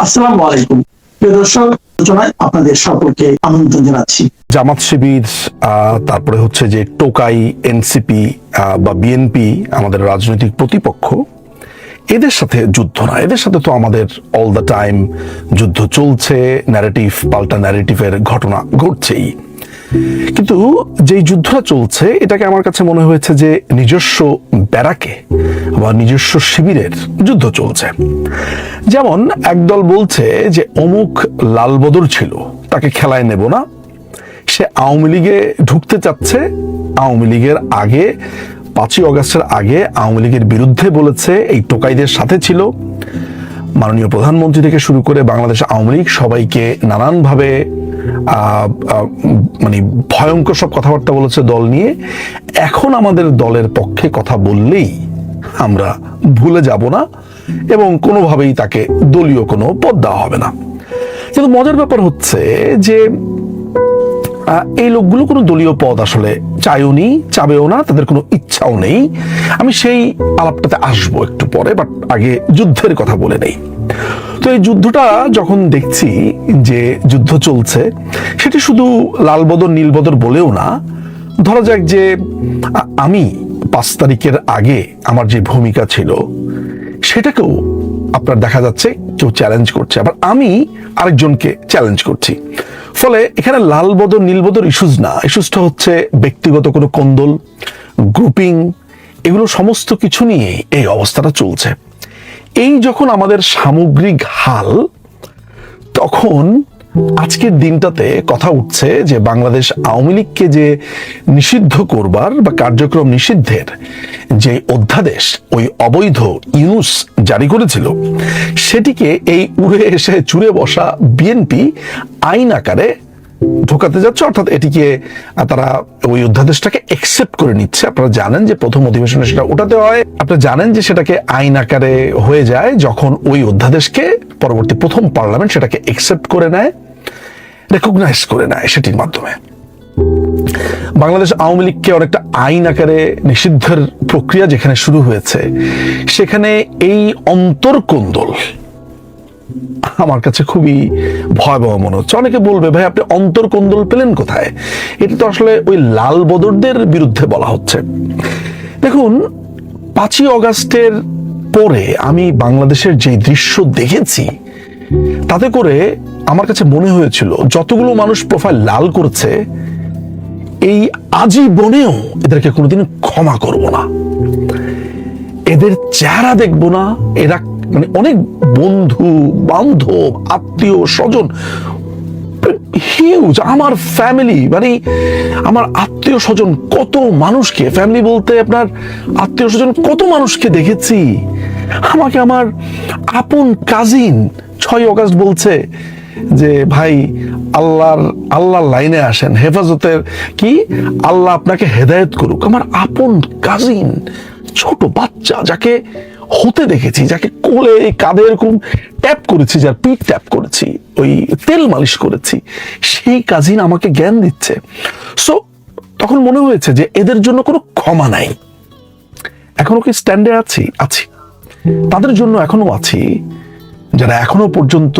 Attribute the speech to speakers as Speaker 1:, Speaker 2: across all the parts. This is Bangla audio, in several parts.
Speaker 1: আসসালামু আলাইকুম প্রিয় দর্শক, আলোচনায় আপনাদের সকলকে আমন্ত্রণ জানাচ্ছি।
Speaker 2: জামাত শিবির, তারপরে হচ্ছে যে টোকাই, এনসিপি বা বিএনপি, আমাদের রাজনৈতিক প্রতিপক্ষ, এদের সাথে যুদ্ধ না, এদের সাথে তো আমাদের অল দ্য টাইম যুদ্ধ চলছে, ন্যারেটিভ পাল্টা ন্যারেটিভের ঘটনা ঘটছেই। কিন্তু যেই যুদ্ধটা চলছে এটাকে আমার কাছে মনে হয়েছে যে নিজস্ব ব্যারাকে বা নিজস্ব শিবিরের যুদ্ধ চলছে। যেমন একদল বলছে যে অমুক লালবদর ছিল, তাকে খেলায় নেব না, সে আওয়ামী লীগে ঢুকতে চাচ্ছে, আওয়ামী লীগের আগে 5ই অগাস্টের আগে আওয়ামী লীগের বিরুদ্ধে বলেছে, এই টোকাইদের সাথে ছিল, মাননীয় প্রধানমন্ত্রী থেকে শুরু করে বাংলাদেশ আওয়ামী লীগ সবাইকে নানানভাবে মানে ভয়ঙ্কর সব কথাবার্তা বলেছে দল নিয়ে। এখন আমাদের দলের পক্ষে কথা বললেই আমরা ভুলে যাব না এবং কোনোভাবেই তাকে দলীয় কোনো পদ দেওয়া হবে না। কিন্তু মজার ব্যাপার হচ্ছে যে এই লোকগুলো কোনো দলীয় পদ আসলে চায়ও নি, চাবেও না, তাদের কোনো ইচ্ছাও নেই। আমি সেই আলাপটাতে আসবো একটু পরে, বাট আগে যুদ্ধের কথা বলে নেই। তো এই যুদ্ধটা যখন দেখছি যে যুদ্ধ চলছে, সেটি শুধু লালবদর নীলবদর বলেও না, ধরা যাক যে আমি 5 তারিখের আগে আমার যে ভূমিকা ছিল সেটাকেও আপনার দেখা যাচ্ছে কেউ চ্যালেঞ্জ করছে, আবার আমি আরেকজনকে চ্যালেঞ্জ করছি। ফলে এখানে লালবদর নীলবদর ইস্যুজ না, ইস্যুজটা হচ্ছে ব্যক্তিগত কোনো কোন্দল, গ্রুপিং, এগুলো সমস্ত কিছু নিয়ে এই অবস্থাটা চলছে। এই যখন আমাদের সামগ্রিক হাল, তখন আজকের দিনটাতে কথা উঠছে যে বাংলাদেশ আওয়ামী লীগকে যে নিষিদ্ধ করবার বা কার্যক্রম নিষিদ্ধের যে অধ্যাদেশ ওই অবৈধ ইউনুস জারি করেছিল, সেটিকে এই উড়ে এসে চুরে বসা বিএনপি আইন আকারে ঢোকাতে যাচ্ছে, অর্থাৎ এটিকে তারা ওই অধ্যাদেশটাকে একসেপ্ট করে নিচ্ছে। আপনারা জানেন যে প্রথম অধিবেশনে সেটা ওঠাতে হয়, আপনারা জানেন যে সেটাকে আইন আকারে হয়ে যায় যখন ওই অধ্যাদেশকে পরবর্তী প্রথম পার্লামেন্ট সেটাকে একসেপ্ট করে নেয়, রেকগনাইজ করে নেয়। সেটির মাধ্যমে বাংলাদেশ আওয়ামী লীগকে অনেকটা আইন আকারে নিষিদ্ধের প্রক্রিয়া যেখানে শুরু হয়েছে, সেখানে এই অন্তর্কোন্দল আমার কাছে খুবই ভয়াবহ মনে হচ্ছে। অনেকে বলবে, ভাই আপনি অন্তর্কোন্দল পেলেন কোথায়? এটি তো আসলে ওই লাল বদরদের বিরুদ্ধে বলা হচ্ছে। দেখুন, 5ই অগাস্টের পরে আমি বাংলাদেশের যে দৃশ্য দেখেছি, তাতে করে আমার কাছে মনে হয়েছিল যতগুলো মানুষ প্রোফাইল লাল করেছে, এই আজীবনেও এদেরকে কোনোদিন ক্ষমা করব না, এদের চেহারা দেখব না। এরা মানে অনেক বন্ধু বান্ধব, আত্মীয় স্বজন, হিউজ, আমার ফ্যামিলি, মানে আমার আত্মীয় স্বজন কত মানুষকে, ফ্যামিলি বলতে আপনার আত্মীয় স্বজন কত মানুষকে দেখেছি। আমাকে আমার আপন কাজিন 6ই অগাস্ট বলছে যে ভাই আল্লাহর লাইনে আসেন, হেফাজতের কি আল্লাহ আপনাকে হেদায়েত করুক। আমার আপন কাজিন, ছোট বাচ্চা, যাকে হতে দেখেছি, যাকে কোলে কাঁধে এরকম ট্যাপ করেছি, যার পিঠ ট্যাপ করেছি, ওই তেল মালিশ করেছি, সেই কাজিন আমাকে জ্ঞান দিচ্ছে। সো তখন মনে হয়েছে যে এদের জন্য কোনো ক্ষমা নাই। এখনো কি স্ট্যান্ডে আছি? তাদের জন্য এখনো আছি যারা এখনো পর্যন্ত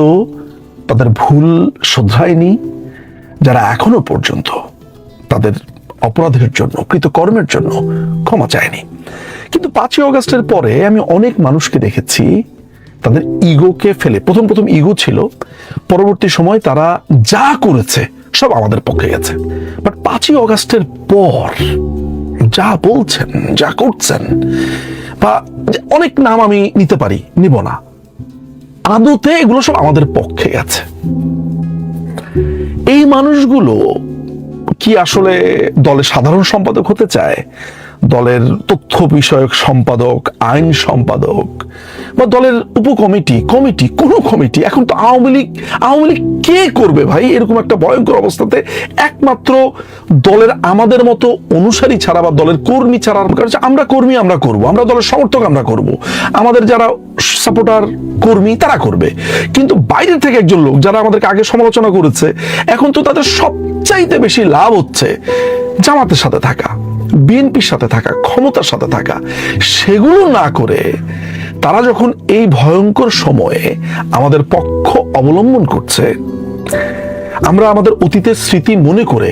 Speaker 2: তাদের ভুল শোধরায়নি, যারা এখনো পর্যন্ত তাদের অপরাধের জন্য, কৃতকর্মের জন্য ক্ষমা চায়নি। কিন্তু 5ই অগাস্টের পরে আমি অনেক মানুষকে দেখেছি তাদের ইগোকে ফেলে, প্রথম ইগো ছিল, পরবর্তী সময় তারা যা করেছে সব আমাদের পক্ষে গেছে। বাট 5ই অগাস্টের পর যা বলছেন, যা করছেন, বা অনেক নাম আমি নিতে পারি, নিব না, আদতে এগুলো সব আমাদের পক্ষে গেছে। এই মানুষগুলো কি আসলে দলের সাধারণ সম্পাদক হতে চায়? দলের তথ্য বিষয়ক সম্পাদক, আইন সম্পাদক, বা দলের উপকমিটি, কোনো কমিটি? এখন তো আওয়ামী লীগ কে করবে ভাই? এরকম একটা ভয়ঙ্কর অবস্থাতে একমাত্র দলের আমাদের মতো অনুসারী ছাড়া বা দলের কর্মী ছাড়া, আমরা কর্মী আমরা করব, আমরা দলের সমর্থক আমরা করব, আমাদের যারা সাপোর্টার কর্মী তারা করবে। কিন্তু বাইরের থেকে একজন লোক যারা আমাদেরকে আগে সমালোচনা করেছে, এখন তো তাদের সবচাইতে বেশি লাভ হচ্ছে জামাতের সাথে থাকা, বিএনপির সাথে থাকা, ক্ষমতার সাথে থাকা। সেগুলো না করে তারা যখন এই ভয়ঙ্কর সময়ে আমাদের পক্ষ অবলম্বন করছে, আমরা আমাদের অতীতের স্মৃতি মনে করে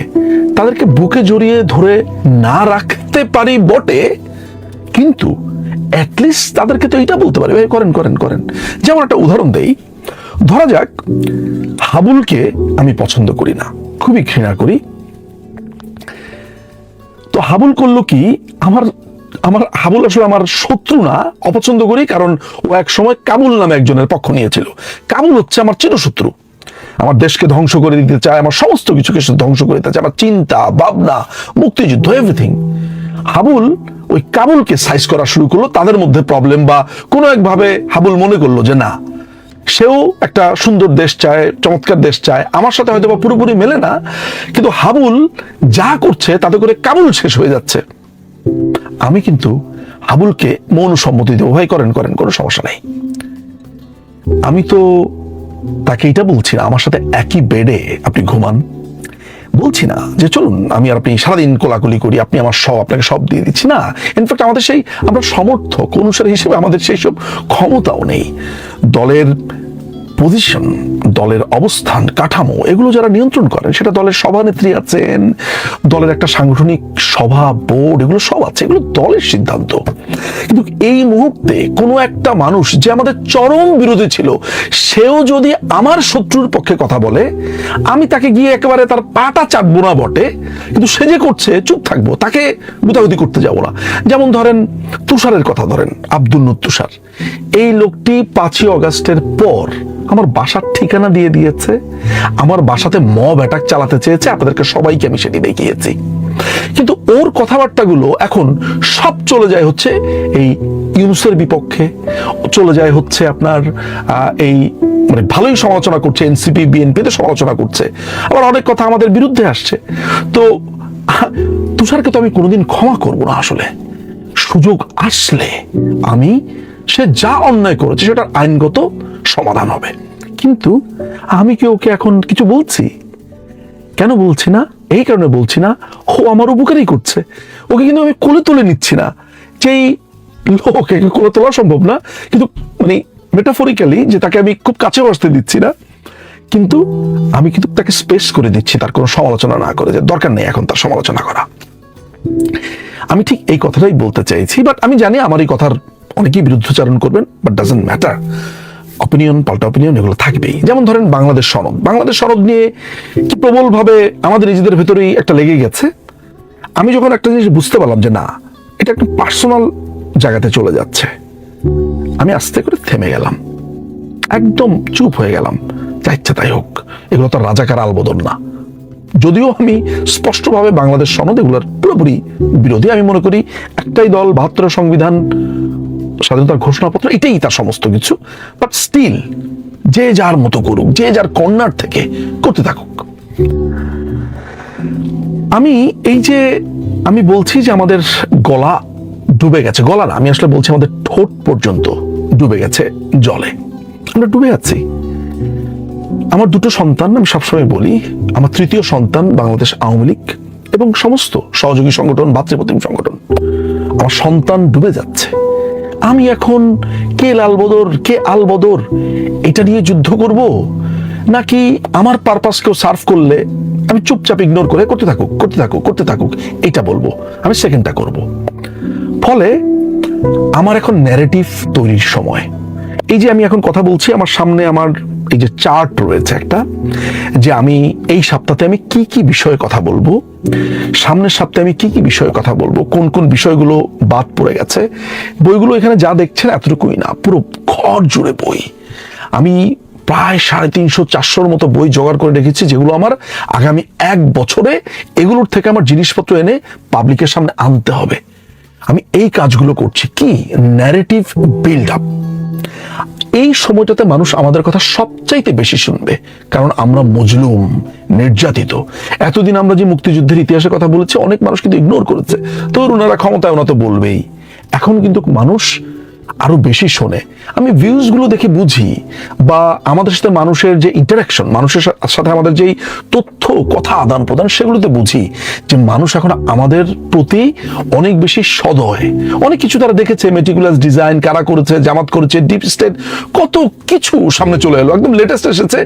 Speaker 2: তাদেরকে বুকে জড়িয়ে ধরে না রাখতে পারি বটে, কিন্তু অ্যাটলিস্ট তাদেরকে তো এটা বলতে পারি, ভাই করেন করেন করেন। যেমন একটা উদাহরণ দেই, ধরা যাক হাবুলকে আমি পছন্দ করি না, খুবই ঘৃণা করি। তো হাবুল করলো কি, আমার আমার হাবুল আসলে আমার শত্রু না, অপছন্দ করি, কারণ ও এক সময় কাবুল নামে একজনের পক্ষ নিয়েছিল। কাবুল হচ্ছে আমার চিরশত্রু, আমার দেশকে ধ্বংস করে দিতে চায়, আমার সমস্ত কিছুকে ধ্বংস করে দিতে চায়, আমার চিন্তা ভাবনা, মুক্তিযুদ্ধ, এভরিথিং। হাবুল ওই কাবুলকে সাইজ করা শুরু করলো, তাদের মধ্যে প্রবলেম বা কোনো একভাবে হাবুল মনে করলো যে না, সেও একটা সুন্দর দেশ চায়, চমৎকার দেশ চায়, আমার সাথে হয়তো বা পুরোপুরি মেলে না, কিন্তু হাবুল যা করছে তাতে করে কাবুল শেষ হয়ে যাচ্ছে। আমি কিন্তু হাবুলকে মৌন সম্মতি দেবো, ভাই করেন করেন, কোনো সমস্যা নেই। আমি তো তাকে এটা বলছি না আমার সাথে একই বেডে আপনি ঘুমান, বলছি না যে চলুন আমি আর আপনি সারাদিন কোলাকুলি করি, আপনি আমার সব, আপনাকে সব দিয়ে দিচ্ছি না। ইনফ্যাক্ট আমাদের সেই, আমরা সমর্থক অনুসারী হিসেবে আমাদের সেই সব ক্ষমতাও নেই। দলের পজিশন, দলের অবস্থান, কাঠামো, এগুলো যারা নিয়ন্ত্রণ করেন, সেটা দলের সভানেত্রী আছেন, দলের একটা সাংগঠনিক সভা, বোর্ড, এগুলো সব আছে, এগুলো দলের সিদ্ধান্ত। কিন্তু এই মুহূর্তে কোনো একটা মানুষ যে আমাদের চরম বিরোধী ছিল, সেও যদি আমার শত্রুর পক্ষে কথা বলে, আমি তাকে গিয়ে একেবারে তার পাটা চাটবো না বটে, কিন্তু সে যে করছে চুপ থাকবো, তাকে গুতাগুতি করতে যাবো না। যেমন ধরেন তুষারের কথা ধরেন, আব্দুল নূর তুষার, এই লোকটি 5ই অগাস্টের পর আমার বাসার ঠিকানা দিয়ে দিয়েছে, আমার বাসাতে মব অ্যাটাক চালাতে চেয়েছে, আপনাদেরকে সবাইকে আমি সেটি দেখিয়েছি। কিন্তু ওর কথাবার্তাগুলো এখন সব চলে যায় হচ্ছে এই ইউনূসের বিপক্ষে, চলে যায় হচ্ছে আপনার এই মানে ভালোই সমালোচনা করছে, এনসিপি বিএনপিতে সমালোচনা করছে, আবার অনেক কথা আমাদের বিরুদ্ধে আসছে। তো তুষারকে তো আমি কোনোদিন ক্ষমা করব না। আসলে সুযোগ আসলে আমি, সে যা অন্যায় করেছে সেটার আইনগত সমাধান হবে, কিন্তু আমি কি ওকে এখন কিছু বলছি? কেন বলছি না? এই কারণে বলছি না, ও আমার উপকারই করছে, ওকে কিন্তু আমি কোলে তুলে নিচ্ছি না। যেই লোকে কোলে তোলা সম্ভব না, কিন্তু মানে মেটাফরিক্যালি, যে তাকে আমি খুব কাছে বসতে দিচ্ছি না, কিন্তু আমি কিন্তু তাকে স্পেস করে দিচ্ছি, তার কোনো সমালোচনা না করে, যে দরকার নেই এখন তার সমালোচনা করা। আমি ঠিক এই কথাটাই বলতে চাইছি, বাট আমি জানি আমার এই কথার অনেকেই বিরুদ্ধচারণ করবেন, বাট ডাজন্ট ম্যাটার। অপিনিয়ন, পাল্টা অপিনিয়ন, এগুলো থাকবেই। যেমন ধরেন বাংলাদেশ সনদ, বাংলাদেশ সনদ নিয়ে কি প্রবলভাবে আমাদের নিজেদের ভেতরেই একটা লেগে গেছে। আমি যখন একটা জিনিস বুঝতে পারলাম যে না, এটা একটা পার্সোনাল জায়গাতে চলে যাচ্ছে, আমি আস্তে করে থেমে গেলাম, একদম চুপ হয়ে গেলাম, যা ইচ্ছা তাই হোক, এগুলো তো রাজাকার আলবদল না। যদিও আমি স্পষ্টভাবে বাংলাদেশ সনদ এগুলোর পুরোপুরি বিরোধী। আমি মনে করি একটাই দল, 72 সংবিধান, স্বাধীনতার ঘোষণাপত্র, এটাই তার সমস্ত কিছু। বাট স্টিল যে যার মতো করুক, যে যার কর্নার থেকে করতে থাকুক। আমি এই যে আমি বলছি যে আমাদের গলা ডুবে গেছে, গলা না, আমি আসলে বলছি আমাদের ঠোঁট পর্যন্ত ডুবে গেছে জলে, আমরা ডুবে যাচ্ছি। আমার দুটো সন্তান, আমি সবসময় বলি, আমার তৃতীয় সন্তান বাংলাদেশ আওয়ামী লীগ এবং সমস্ত সহযোগী সংগঠন, ভাতৃপ্রতিম সংগঠন, আমার সন্তান ডুবে যাচ্ছে। আমি এখন কে লালবদর কে আলবদর এটা নিয়ে যুদ্ধ করব, নাকি আমার পারপাসকেও সার্ভ করলে আমি চুপচাপ ইগনোর করে করতে থাকুক করতে থাকুক করতে থাকুক এটা বলবো, আমি সেকেন্ডটা করব। ফলে আমার এখন ন্যারেটিভ তৈরির সময়। এই যে আমি এখন কথা বলছি, আমার সামনে আমার এই যে চার্ট রয়েছে একটা, যে আমি এই সপ্তাহে আমি কি কি বিষয়ে কথা বলবো, সামনের সপ্তাহে আমি কি কি বিষয়ে কথা বলবো, কোন কোন বিষয়গুলো বাদ পড়ে গেছে। বইগুলো এখানে যা দেখছেন এতটুকুই না, পুরো ঘর জুড়ে বই। আমি প্রায় 350-400 মতো বই জোগাড় করে রেখেছি, যেগুলো আমার আগামী 1 বছরে এগুলোর থেকে আমার জিনিসপত্র এনে পাবলিকের সামনে আনতে হবে। আমি এই কাজগুলো করছি, কি ন্যারেটিভ বিল্ড আপ। এই সময়টাতে মানুষ আমাদের কথা সবচাইতে বেশি শুনবে, কারণ আমরা মজলুম, নির্যাতিত। এতদিন আমরা যে মুক্তিযুদ্ধের ইতিহাসের কথা বলেছি, অনেক মানুষ কিন্তু ইগনোর করেছে, তো ওনারা ক্ষমতায়, ওনা তো বলবেই। এখন কিন্তু মানুষ আরো বেশি শোনে। আমি ভিউজ গুলো দেখে বুঝি, বা আমাদের সাথে মানুষের যে ইন্টারাকশন, মানুষের সাথে আমাদের যেই তথ্য কথা আদান প্রদান, সেগুলোতে বুঝি যে মানুষ এখন আমাদের প্রতি অনেক বেশি সদয়। অনেক কিছু তারা দেখেছে, মেটিকুলাস ডিজাইন কারা করেছে, জামাত করেছে, ডিপ স্টেট, কত কিছু সামনে চলে এলো। একদম লেটেস্ট এসেছে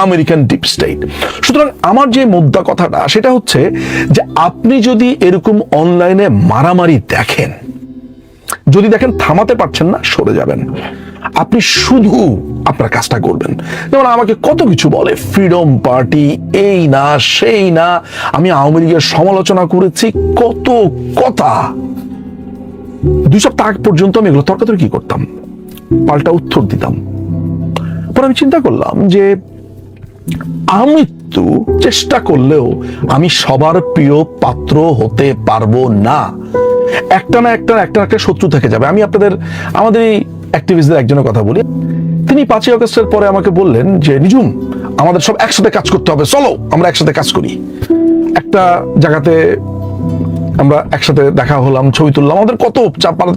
Speaker 2: আমেরিকান ডিপ স্টেট। সুতরাং আমার যে মুদ্রা কথাটা সেটা হচ্ছে যে আপনি যদি এরকম অনলাইনে মারামারি দেখেন, যদি দেখেন থামাতে পারছেন না, সরে যাবেন। আপনি শুধু আপনার কাজটা করবেন। যেমন আমাকে কত কিছু বলে, ফ্রিডম পার্টি, এই না সেই না, আমি আওয়ামী লীগের সমালোচনা করেছি, কত কথা। 2 সপ্তাহ আগ পর্যন্ত আমি এগুলো তর্কাতর্কি করতাম, পাল্টা উত্তর দিতাম। পরে আমি চিন্তা করলাম যে আমি তো চেষ্টা করলেও আমি সবার প্রিয় পাত্র হতে পারবো না। একটা না একটা শত্রু থেকে যাবে। আমি আমাদের এই অ্যাক্টিভিস্টদের একজনের কথা বলি। তিনি 5ই আগস্টের পরে আমাকে বললেন যে নিঝুম, আমাদের সব একসাথে কাজ করতে হবে, চলো আমরা একসাথে কাজ করি। একটা জায়গাতে আমরা একসাথে দেখা হলাম, ছবি তুললাম, আমাদের কত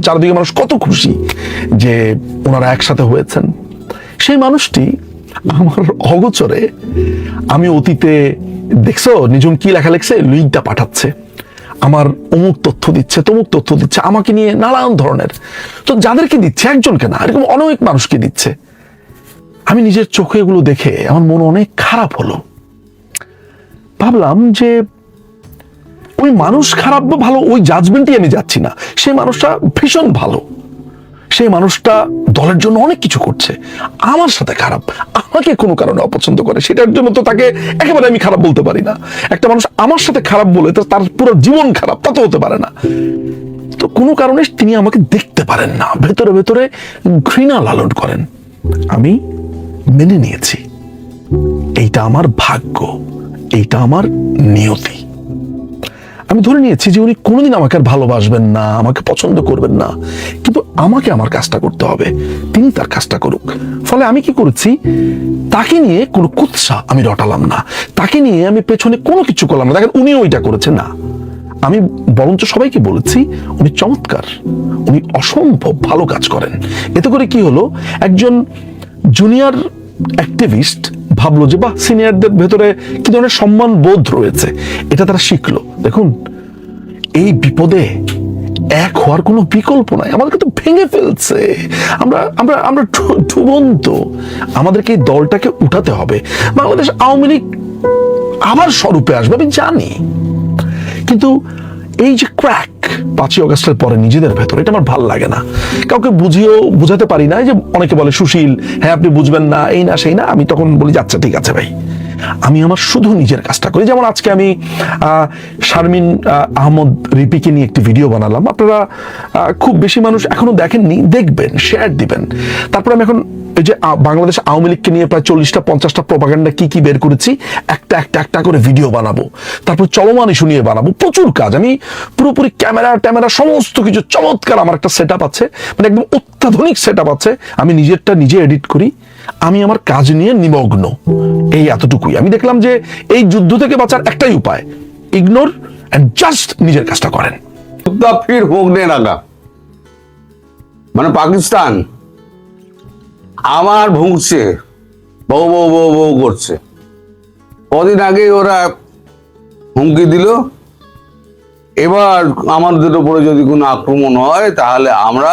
Speaker 2: চারদিকে মানুষ কত খুশি যে ওনারা একসাথে হয়েছেন। সেই মানুষটি আমার অগোচরে, আমি অতীতে দেখছো নিঝুম কি লেখা লেখছে, লিঙ্কটা পাঠাচ্ছে, আমার অমুক তথ্য দিচ্ছে, তমুক তথ্য দিচ্ছে, আমাকে নিয়ে নানান ধরনের। তো যাদেরকে দিচ্ছে, একজনকে না, এরকম অনেক মানুষকে দিচ্ছে। আমি নিজের চোখে এগুলো দেখে আমার মন অনেক খারাপ হলো। ভাবলাম যে ওই মানুষ খারাপ বা ভালো ওই জাজমেন্টই আমি যাচ্ছি না। সেই মানুষটা ভীষণ ভালো, সেই মানুষটা দলের জন্য অনেক কিছু করছে, আমার সাথে খারাপ, আমাকে কোনো কারণে অপছন্দ করে, সেটার জন্য তো তাকে একেবারে আমি খারাপ বলতে পারি না। একটা মানুষ আমার সাথে খারাপ বলে তো তার পুরো জীবন খারাপ, তা তো হতে পারে না। তো কোনো কারণে তিনি আমাকে দেখতে পারেন না, ভেতরে ভেতরে ঘৃণা লালন করেন। আমি মেনে নিয়েছি, এইটা আমার ভাগ্য, এইটা আমার নিয়তি। আমি ধরে নিয়েছি যে উনি কোনোদিন আমাকে আর ভালোবাসবেন না, আমাকে পছন্দ করবেন না, কিন্তু আমাকে আমার কাজটা করতে হবে, তিনি তার কাজটা করুক। ফলে আমি কি করেছি, তাকে নিয়ে কোনো কুৎসা আমি রটালাম না, তাকে নিয়ে আমি পেছনে কোনো কিছু করলাম না। দেখেন উনি ওইটা করেছেন না, আমি বরঞ্চ সবাইকে বলেছি উনি চমৎকার, উনি অসম্ভব ভালো কাজ করেন। এতে করে কি হলো, একজন জুনিয়র অ্যাক্টিভিস্ট ভাবলো যে বাহ, সিনিয়রদের ভেতরে কি ধরনের সম্মান বোধ রয়েছে, এটা তারা শিখলো। দেখুন, এই বিপদে এক হওয়ার কোনো বিকল্প নাই, আমাদেরকে তো ভেঙে ফেলছে, আমরা আমরা আমরা ডুবন্ত। আমাদেরকে এই দলটাকে উঠাতে হবে। বাংলাদেশ আওয়ামী লীগ আবার স্বরূপে আসবে আমি জানি, কিন্তু এই যে ক্র্যাক 5ই আগস্টের পরে নিজেদের ভেতরে, এটা আমার ভাল লাগে না। কাউকে বুঝাতে পারি না। যে অনেকে বলে সুশীল, হ্যাঁ আপনি বুঝবেন না, এই না সেই না। আমি তখন বলি আচ্ছা ঠিক আছে ভাই, আমি আমার শুধু নিজের কাজটা করি। যেমন আজকে আমি শারমিন আহমদ রিপিকে নিয়ে একটি ভিডিও বানালাম। আপনারা খুব বেশি মানুষ এখনো দেখেননি, দেখবেন, শেয়ার দিবেন। তারপর আমি এখন এই যে বাংলাদেশ আওয়ামী লীগকে নিয়ে প্রায় 40টা 50টা প্রপাগান্ডা কি বের করেছি, একটা করে ভিডিও বানাবো। তারপর চলমান ইস্যু নিয়ে বানাবো, প্রচুর কাজ। আমি পুরোপুরি ক্যামেরা সমস্ত কিছু চমৎকার, আমার একটা সেট আপ আছে, মানে একদম অত্যাধুনিক সেট আপ আছে। আমি নিজেরটা নিজে এডিট করি, আমি আমার কাজ নিয়ে নিমগ্ন, এই এতটুকুই। আমি দেখলাম যে এই যুদ্ধ থেকে বাঁচার একটাই উপায়, ইগনোর এন্ড জাস্ট নিজের কাজটা করেন।
Speaker 3: ফির ভোগনে লাগা, মানে পাকিস্তান আমার ভুগছে, বউ বউ বউ বউ করছে। কদিন আগে ওরা হুমকি দিল, এবার আমাদের উপরে যদি কোনো আক্রমণ হয় তাহলে আমরা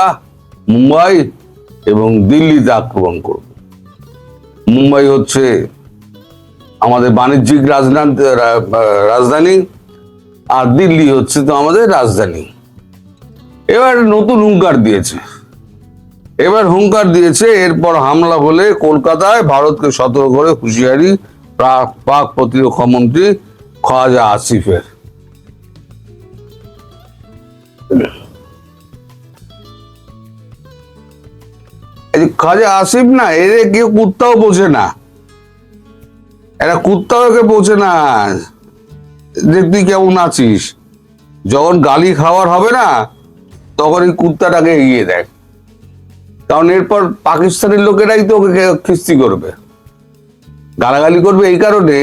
Speaker 3: মুম্বাই এবং দিল্লিতে আক্রমণ করব। মুম্বাই হচ্ছে আমাদের বাণিজ্যিক রাজধানী, আর দিল্লি হচ্ছে তো আমাদের রাজধানী। এবার নতুন হুঙ্কার দিয়েছে, এরপর হামলা হলে কলকাতায় ভারতকে সতর্ক করে হুঁশিয়ারি পাক প্রতিরক্ষা মন্ত্রী খাজা আসিফের। খাজা আসিফ না, এরে কেউ কুত্তাও বোঝে না, এরা কুত্তাও একে বোঝে না যে তুই কেমন আছিস। যখন গালি খাওয়ার হবে না, তখন এই কুত্তাটাকে এগিয়ে দেয়। কারণ এরপর পাকিস্তানের লোকেরাই তো ওকে খিস্তি করবে, গালাগালি করবে। এই কারণে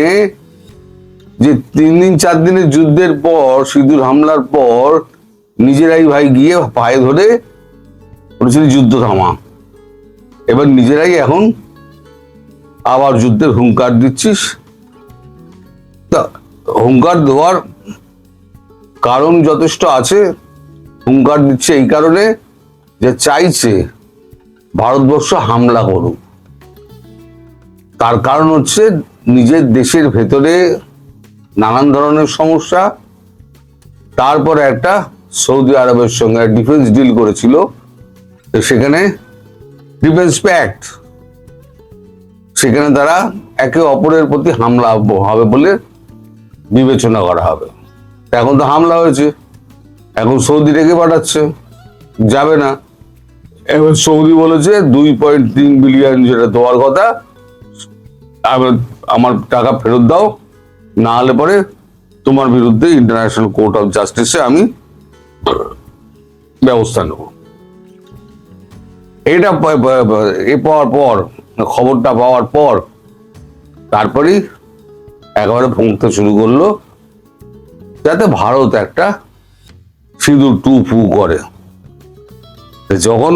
Speaker 3: যে 3 দিন 4 দিনের যুদ্ধের পর, সিঁদুর হামলার পর নিজেরাই ভাই গিয়ে পায়ে ধরে বলেছিলি যুদ্ধ থামা, এবার নিজেরাই এখন আবার যুদ্ধের হুঙ্কার দিচ্ছিস। তা হুঙ্কার দেওয়ার কারণ যথেষ্ট আছে। হুঙ্কার দিচ্ছে এই কারণে যে চাইছে ভারতবর্ষ হামলা করুক। তার কারণ হচ্ছে নিজের দেশের ভেতরে নানান ধরনের সমস্যা, তারপরে একটা সৌদি আরবের সঙ্গে ডিফেন্স ডিল করেছিল, তো সেখানে ডিফেন্স প্যাক্ট, সেখানে তারা একে অপরের প্রতি হামলা হবে বলে বিবেচনা করা হবে। এখন তো হামলা হয়েছে, এখন সৌদি রেখে পাঠাচ্ছে, যাবে না। এবার সৌদি বলেছে 2.3 বিলিয়ন যেটা দেওয়ার কথা, আমার টাকা ফেরত দাও, না হলে পরে তোমার বিরুদ্ধে ইন্টারন্যাশনাল কোর্ট অফ জাস্টিসে আমি ব্যবস্থা নেব। এটা পাওয়ার পর, খবরটা পাওয়ার পর তারপরেই একেবারে পৌঁছতে শুরু করলো যাতে ভারত একটা সিঁদুর টু ফু করে। যখন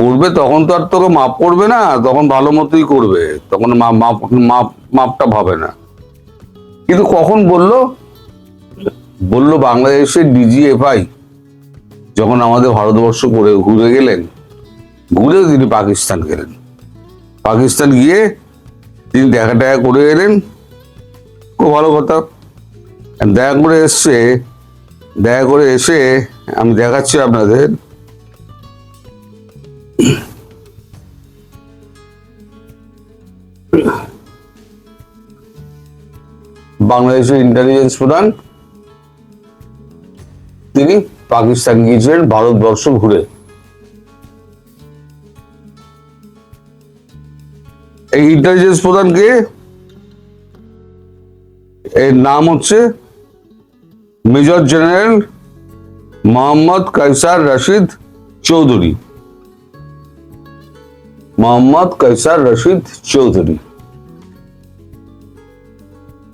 Speaker 3: করবে তখন তো আর তোকে মাপ করবে না, তখন ভালো মতোই করবে, তখন মাপটা ভাবে না। কিন্তু কখন বললো বাংলাদেশের ডিজিএফআই যখন আমাদের ভারতবর্ষ করে ঘুরে গেলেন, ঘুরে তিনি পাকিস্তান গেলেন, পাকিস্তান গিয়ে তিনি দেখা করে এলেন, খুব ভালো কথা। দেখা করে এসে আমি দেখাচ্ছি আপনাদের, বাংলাদেশের ইন্টেলিজেন্স প্রধান তিনি পাকিস্তান গিয়েছিলেন ভারতবর্ষ ঘুরে। এই ইন্টেলিজেন্স প্রধানকে, এর নাম হচ্ছে মেজর জেনারেল মোহাম্মদ কায়সার রশিদ চৌধুরী। মোহাম্মদ কায়সার রশিদ চৌধুরী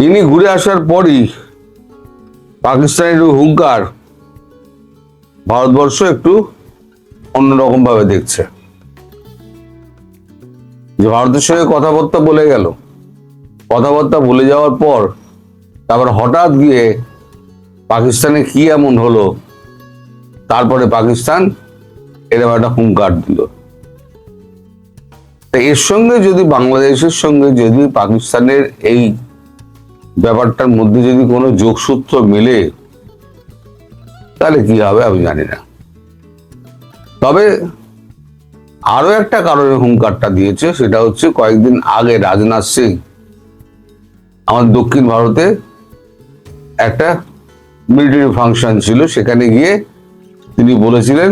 Speaker 3: ইনি ঘুরে আসার পরই পাকিস্তানের হুঙ্কার ভারতবর্ষ একটু অন্যরকম ভাবে দেখছে, যে ভারতের সঙ্গে কথাবার্তা বলে গেল, কথাবার্তা বলে যাওয়ার পর তারপর হঠাৎ গিয়ে পাকিস্তানে কি এমন হলো, তারপরে পাকিস্তান এরকম একটা হুঙ্কার দিল। এর সঙ্গে যদি বাংলাদেশের সঙ্গে যদি পাকিস্তানের এই ব্যাপারটার মধ্যে যদি কোনো যোগসূত্র মেলে তাহলে কি হবে আমি জানি না। তবে আরো একটা কারণে হুঙ্কারটা দিয়েছে, সেটা হচ্ছে কয়েকদিন আগে রাজনাথ সিং আমাদের দক্ষিণ ভারতে একটা মিলিটারি ফাংশন ছিল, সেখানে গিয়ে তিনি বলেছিলেন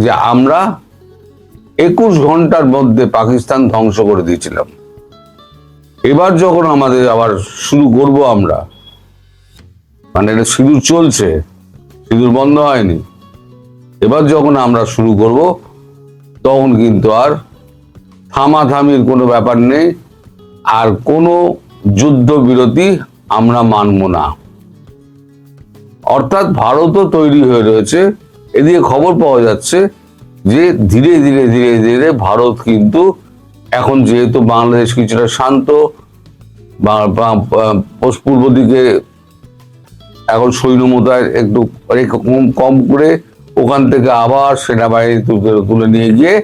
Speaker 3: যে আমরা 21 ঘন্টার মধ্যে পাকিস্তান ধ্বংস করে দিয়েছিলাম। এবার যখন আমাদের আবার শুরু করব আমরা, মানে এটা সিঁদুর চলছে, সিঁদুর বন্ধ হয়নি, এবার যখন আমরা শুরু করব তখন কিন্তু আর থামাথামির কোনো ব্যাপার নেই, আর কোনো যুদ্ধবিরতি আমরা মানব না। অর্থাৎ ভারতও তৈরি হয়ে রয়েছে। এদিকে খবর পাওয়া যাচ্ছে যে ধীরে ধীরে ধীরে ধীরে ভারত কিন্তু এখন, যেহেতু বাংলাদেশ কিছুটা শান্ত, পূর্ব দিকে এখন সৈন্য মোতায়েন একটু কম করে ওখান থেকে আবার সেনাবাহিনী তুলে নিয়ে গিয়ে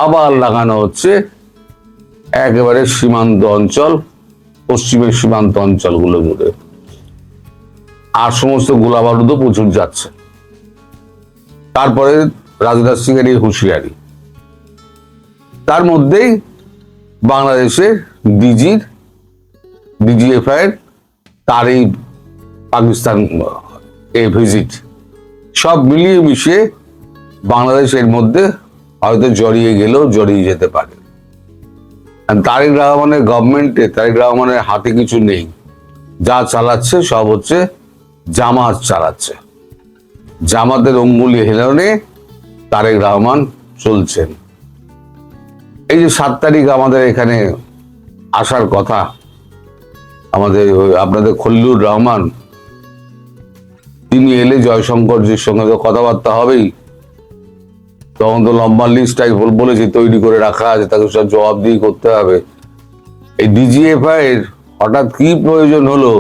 Speaker 3: আবার লাগানো হচ্ছে একেবারে সীমান্ত অঞ্চল, পশ্চিমের সীমান্ত অঞ্চলগুলো জুড়ে, আর সমস্ত গোলা বারুদও প্রচুর যাচ্ছে। তারপরে রাজনাথ সিং এর এই হুঁশিয়ারি, তার মধ্যেই বাংলাদেশের ডিজিএফআই এর তার এই পাকিস্তান ভিজিট, সব মিলিয়ে মিশিয়ে বাংলাদেশের মধ্যে হয়তো জড়িয়ে যেতে পারে। তারেক রহমানের গভর্নমেন্টে, তারেক রহমানের হাতে কিছু নেই, যা চালাচ্ছে সব হচ্ছে জামাত চালাচ্ছে। জামাতের অঙ্গুলি হেলনে তারেক রহমান চলছেন। এই যে 7 তারিখ আমাদের এখানে আসার কথা, আমাদের আপনাদের খলিলুর রহমান, তিনি এলে জয়শঙ্করজির সঙ্গে তো কথাবার্তা হবেই, তখন তো লম্বা লিস্ট বলেছি তৈরি করে রাখা আছে, তাকে সব জবাবদিহি করতে হবে। এই ডিজিএফআই এর হঠাৎ কি প্রয়োজন হলো?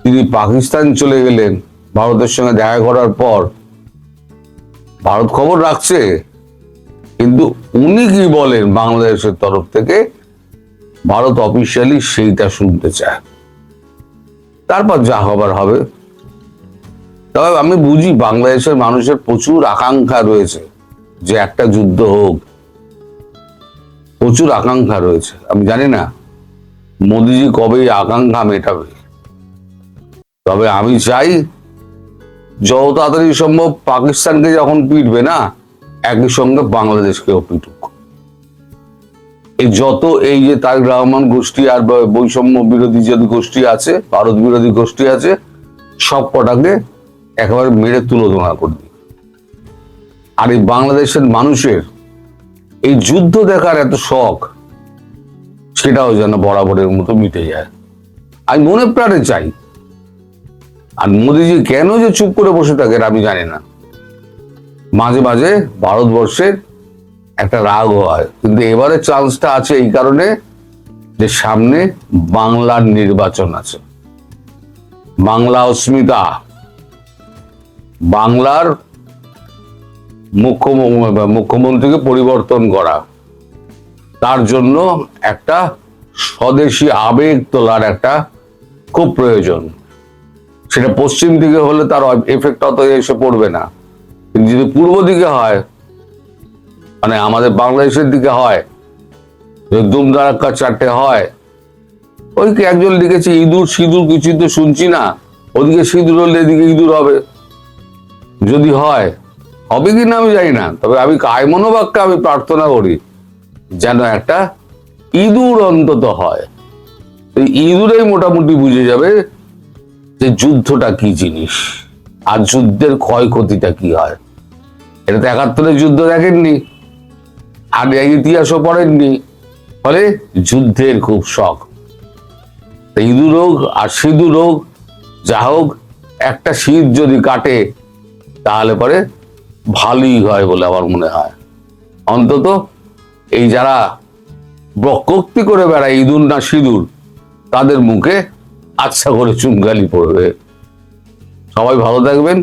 Speaker 3: তিনি পাকিস্তান চলে গেলেন ভারতের সঙ্গে দেখা করার পর। ভারত খবর রাখছে, কিন্তু উনি কি বলেন বাংলাদেশের তরফ থেকে, ভারত অফিসিয়ালি সেইটা শুনতে চায়। তারপর যা হবার হবে। তবে আমি বুঝি বাংলাদেশের মানুষের প্রচুর আকাঙ্ক্ষা রয়েছে যে একটা যুদ্ধ হোক, প্রচুর আকাঙ্ক্ষা রয়েছে। আমি জানি না মোদিজি কবে এই আকাঙ্ক্ষা মেটাবে, তবে আমি চাই যত তাড়াতাড়ি সম্ভব পাকিস্তানকে যখন পিটবে না, একই সঙ্গে বাংলাদেশকেও পিটুক। এই যে তারেক রহমান গোষ্ঠী আর বৈষম্য বিরোধী যে গোষ্ঠী আছে, ভারত বিরোধী গোষ্ঠী আছে, সব কটাকে একেবারে মেরে তুলোধনা করবে। আর এই বাংলাদেশের মানুষের এই যুদ্ধ দেখার এত শখ, সেটাও যেন বরাবরের মতো মিটে যায়। আমি মনে প্রাণে চাই। আর মোদিজি কেন যে চুপ করে বসে থাকেন আমি জানি না। মাঝে মাঝে ভারতবর্ষের একটা রাগ হয়, কিন্তু এবারে চান্সটা আছে এই কারণে যে সামনে বাংলার নির্বাচন আছে। বাংলা অস্মিতা, বাংলার মুখ্যমন্ত্রীকে পরিবর্তন করা, তার জন্য একটা স্বদেশী আবেগ তোলার একটা খুব প্রয়োজন। সেটা পশ্চিম দিকে হলে তার এফেক্ট অত এসে পড়বে না, কিন্তু যদি পূর্ব দিকে হয়, মানে আমাদের বাংলাদেশের দিকে হয়, দুমদারাক্কা চারটে হয়, ওই একজন লিখেছে ইঁদুর সিঁদুর কিছু তো শুনছি না, ওদিকে সিঁদুর হলে এদিকে ইঁদুর হবে। যদি হয়, হবে কি না আমি জানি না, তবে আমি কায়মনোবাক্যে আমি প্রার্থনা করি যেন একটা ইঁদুর অন্তত হয়। এই ইঁদুরেই মোটামুটি বুঝে যাবে যে যুদ্ধটা কি জিনিস আর যুদ্ধের ক্ষয়ক্ষতিটা কি হয়। এটা তো ৭১-এর যুদ্ধ দেখেননি, আর ইতিহাসও পড়েননি, ফলে যুদ্ধের খুব শখ। ইঁদুর হোক আর সিঁদুর হোক, যা হোক, একটা শীত যদি কাটে তাহলে পরে ভালোই হয় বলে আমার মনে হয়। অন্তত এই যারা বক্রোক্তি করে বেড়ায় ইঁদুর না সিঁদুর, তাদের মুখে আচ্ছা করে চুনগালি পড়বে। সবাই ভালো থাকবেন।